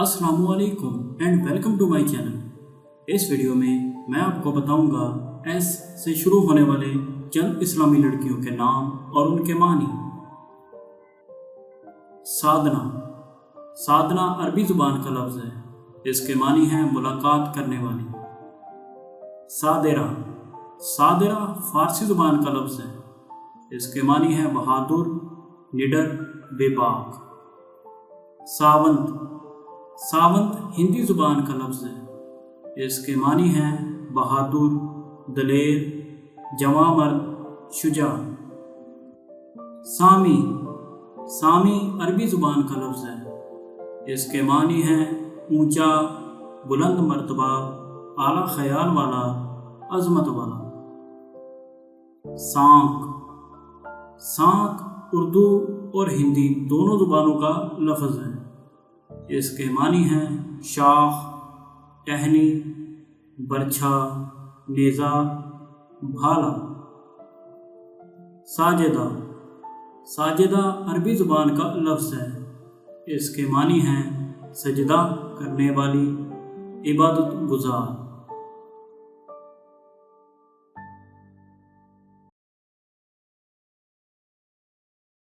अस्सलामु अलैकुम and welcome to my channel. इस वीडियो में मैं आपको बताऊंगा एस से शुरू होने वाले चंद इस्लामी लड़कियों के नाम और उनके मानी। सादना। सादना अरबी ज़ुबान का लफ्ज़ है, इसके मानी हैं मुलाकात करने वाली। सादिरा। सादिरा फ़ारसी ज़ुबान का लफ्ज़ है, इसके मानी हैं बहादुर, निडर, बेबाक। सावंत। सावंत हिंदी ज़ुबान का लफ्ज़ है, इसके मानी हैं बहादुर, दलेर, जवां मर्द, शुजा। सामी। सामी अरबी ज़ुबान का लफ्ज़ है, इसके मानी हैं ऊंचा, बुलंद मर्तबा, आला ख्याल वाला, अज़मत वाला। सांक। सांक उर्दू और हिंदी दोनों ज़ुबानों का लफ्ज़ है, इसके मानी हैं शाख, टहनी, बरछा, नेज़ा, भाला। साजिदा। साजिदा अरबी ज़ुबान का लफ्ज़ है, इसके मानी हैं सजदा करने वाली, इबादत गुजार।